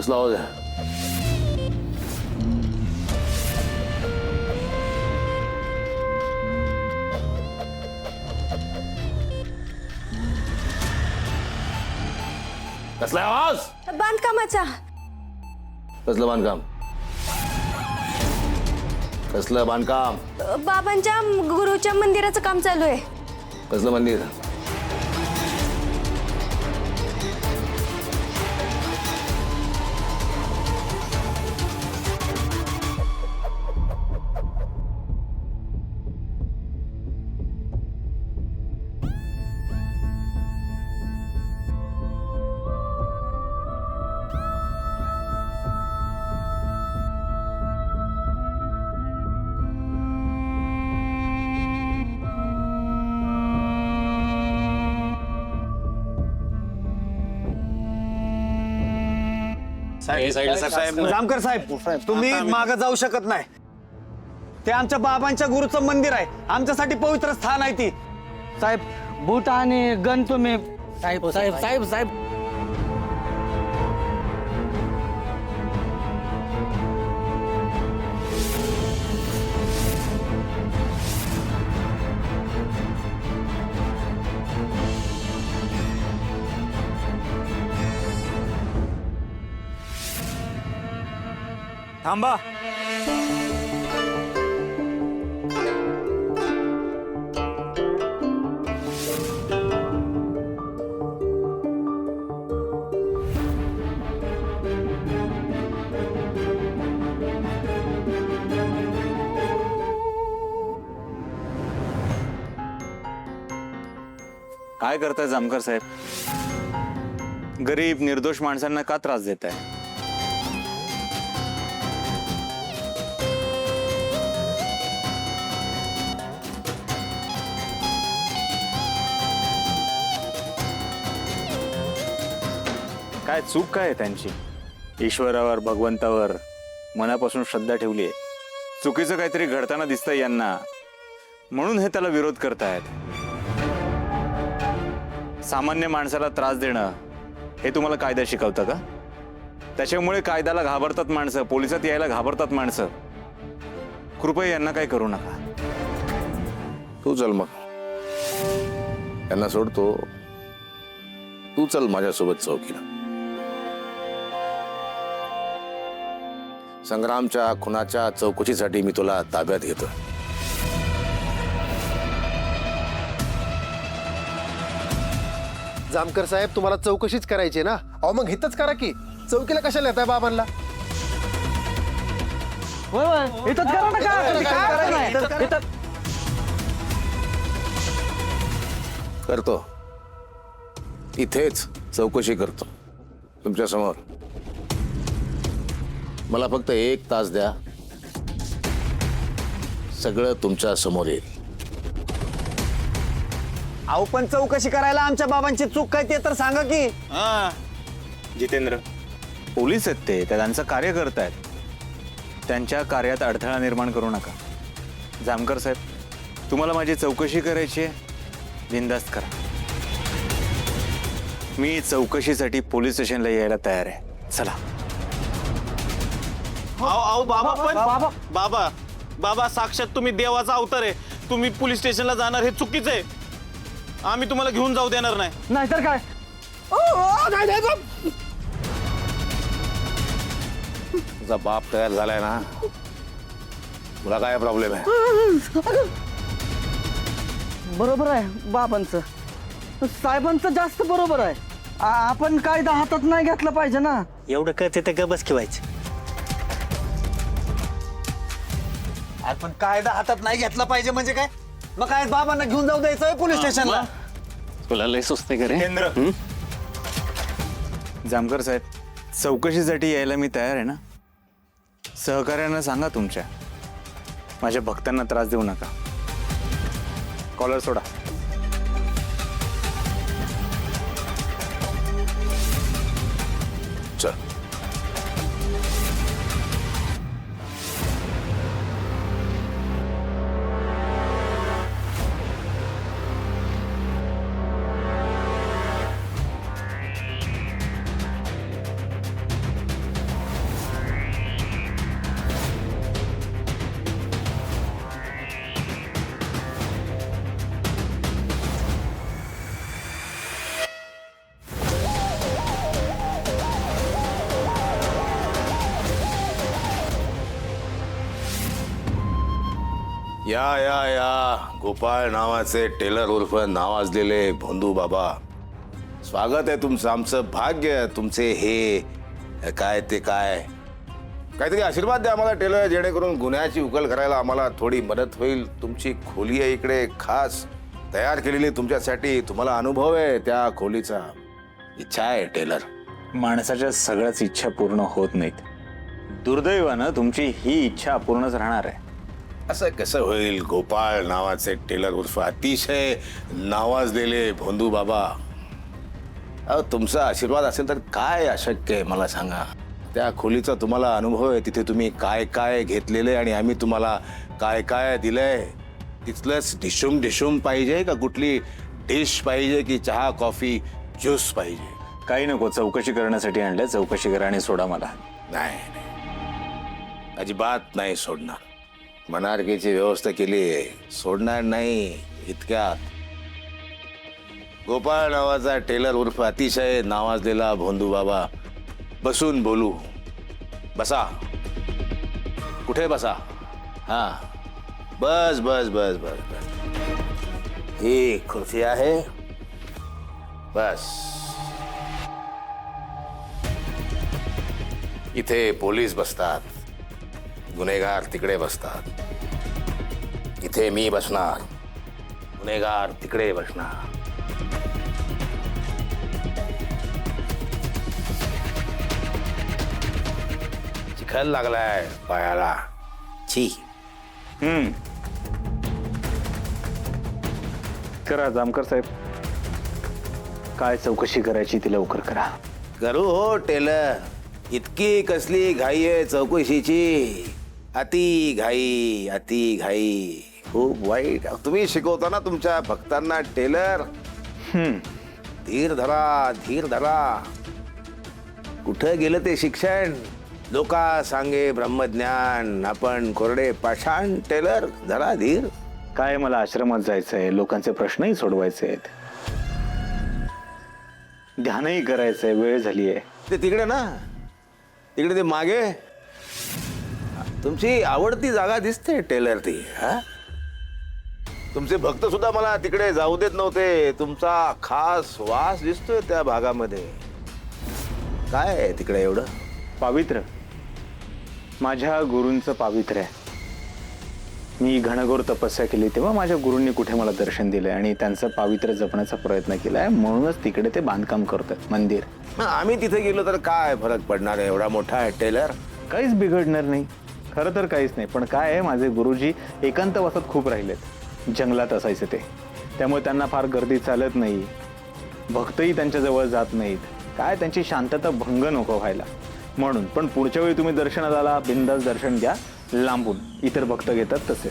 कसला आवाज आहे? कसला आवाज? बांधकामाचा. कसलं बांधकाम? कसलं बांधकाम? बाबांच्या गुरुच्या मंदिराचं काम चालू आहे. कसलं मंदिर? जामकर साहेब, तुम्ही मागे जाऊ शकत नाही. ते आमच्या बाबांच्या गुरुचं मंदिर आहे, आमच्यासाठी पवित्र स्थान आहे ती. साहेब बूट आणि गन तुम्ही. साहेब साहेब साहेब साहेब थांबा. काय करताय जामकर साहेब? गरीब निर्दोष माणसांना का त्रास देताय? काय चूक काय आहे त्यांची? ईश्वरावर भगवंतावर मनापासून श्रद्धा ठेवली आहे. चुकीचं काहीतरी घडताना दिसतंय यांना, म्हणून हे त्याला विरोध करतायत. सामान्य माणसाला त्रास देणं हे तुम्हाला कायदा शिकवतं का? त्याच्यामुळे कायद्याला घाबरतात माणसं, पोलिसात यायला घाबरतात माणसं. कृपया यांना काय करू नका. तू चल मग, त्यांना सोडतो. तू चल माझ्यासोबत चौकीला. संग्रामच्या खुनाच्या चौकशीसाठी मी तुला ताब्यात घेतो. जामकर साहेब, तुम्हाला चौकशीच करायची ना? अहो मग हितच करा की. चौकीला कशाला येताय बाबांना? होय होय इथंच करा ना. काय करायचं नाही इथं. करतो, इथेच चौकशी करतो तुमच्या समोर. मला फक्त 1 तास द्या, सगळं तुमच्या समोर येईल. अहो पण चौकशी करायला आमच्या बाबांची चूक काय ते तर सांगा की. जितेंद्र, पोलीस आहेत ते, त्यांचं कार्य करतायत. त्यांच्या कार्यात अडथळा निर्माण करू नका. जामकर साहेब, तुम्हाला माझी चौकशी करायची आहे, बिनधास्त करा. मी चौकशीसाठी पोलीस स्टेशनला यायला तयार आहे. चला. आओ बाबा, पण बाबा बाबा साक्षात तुम्ही देवाचा अवतार आहे. तुम्ही पोलीस स्टेशनला जाणार हे चुकीचं आहे. आम्ही तुम्हाला घेऊन जाऊ देणार नाही. नाहीतर काय. तुझा बाप तयार झालाय ना, तुला काय प्रॉब्लेम आहे? बरोबर आहे बाबांचं, साहेबांचं जास्त बरोबर आहे. आपण कायदा हातात नाही घेतला पाहिजे ना. एवढं कळते तर गबस ठेवायचं. आपण कायदा हातात नाही घेतला पाहिजे म्हणजे काय? मग काय बाबांना घेऊन जाऊ द्यायचं पोलीस स्टेशनला? तुला लय सुचते का रे? जितेंद्र, जामकर साहेब, चौकशीसाठी यायला मी तयार आहे ना. सहकार्यांना सांगा तुमच्या, माझ्या भक्तांना त्रास देऊ नका. कॉलर सोडा. चल. या गोपाळ नावाचे टेलर उर्फ नावाजलेले भोंदू बाबा, स्वागत आहे तुमचं. आमचं भाग्य तुमचे हे काय ते काय काहीतरी आशीर्वाद द्या आम्हाला टेलर, जेणेकरून गुन्ह्याची उकल करायला आम्हाला थोडी मदत होईल. तुमची खोली आहे इकडे खास तयार केलेली तुमच्यासाठी. तुम्हाला अनुभव आहे त्या खोलीचा. इच्छा आहे टेलर. माणसाच्या सगळ्याच इच्छा पूर्ण होत नाहीत. दुर्दैवानं तुमची ही इच्छा अपूर्णच राहणार आहे. असं कसं होईल? गोपाळ नावाचे टेलर उर्फ अतिशय नावाजलेले भोंदू बाबा, अहो तुमचा आशीर्वाद असेल तर काय अशक्य आहे मला सांगा. त्या खोलीचा तुम्हाला अनुभव आहे. तिथे तुम्ही काय काय घेतलेले आणि आम्ही तुम्हाला काय काय दिलंय. तिथलंच डिशूम पाहिजे का कुठली डिश पाहिजे की चहा कॉफी ज्यूस पाहिजे? काही नको, चौकशी करण्यासाठी आणलंय. चौकशी करा आणि सोडा मला. नाही अजिबात नाही सोडणार. मनारकेची व्यवस्था केली, सोडणार नाही इतक्यात. गोपाळ नावाचा टेलर उर्फ अतिशय नावाजलेला भोंदू बाबा, बसून बोलू. बसा. कुठे बसा? हा बस बस बस बस बस. ही खुर्ची आहे. बस. इथे पोलीस बसतात, गुन्हेगार तिकडे बसतात. इथे मी बसणार, गुन्हेगार तिकडे बसणार. चिखल लागलाय पायाला. छी. करा जामकर साहेब, काय चौकशी करायची ती लवकर करा. करू हो टेलर. इतकी कसली घाई आहे चौकशीची? अति घाई. खूप वाईट. तुम्ही शिकवता ना तुमच्या भक्तांना टेलर. धीर धरा. कुठं गेलं ते शिक्षण? लोका सांगे ब्रह्मज्ञान, आपण कोरडे पाषाण. टेलर धरा धीर. काय मला आश्रमात जायचंय, लोकांचे प्रश्नही सोडवायचे आहेत, ध्यानही करायचंय. वेळ झाली आहे. ते तिकडे ना, तिकडे ते मागे तुमची आवडती जागा दिसते टेलर ती. हा, तुमचे भक्त सुद्धा मला तिकडे जाऊ देत नव्हते. तुमचा खास वास दिसतोय त्या भागामध्ये. काय आहे तिकडे एवढं? पावित्र्य. माझ्या गुरूंचं पावित्र्य आहे. मी घनघोर तपस्या केली तेव्हा माझ्या गुरूंनी कुठे मला दर्शन दिलंय आणि त्यांचं पावित्र्य जपण्याचा प्रयत्न केलाय. म्हणूनच तिकडे ते बांधकाम करतात मंदिर. आम्ही तिथे गेलो तर काय फरक पडणार आहे? एवढा मोठा आहे टेलर. काहीच बिघडणार नाही. खरं तर काहीच नाही. पण काय आहे, माझे गुरुजी एकांतवासात खूप राहिलेत. जंगलात असायचे ते, त्यामुळे त्यांना फार गर्दी चालत नाही. भक्तही त्यांच्याजवळ जात नाहीत. काय त्यांची शांतता भंग नको व्हायला म्हणून. पण पुढच्या वेळी तुम्ही दर्शनाला आला, बिंदास दर्शन घ्या लांबून. इतर भक्त घेतात तसे.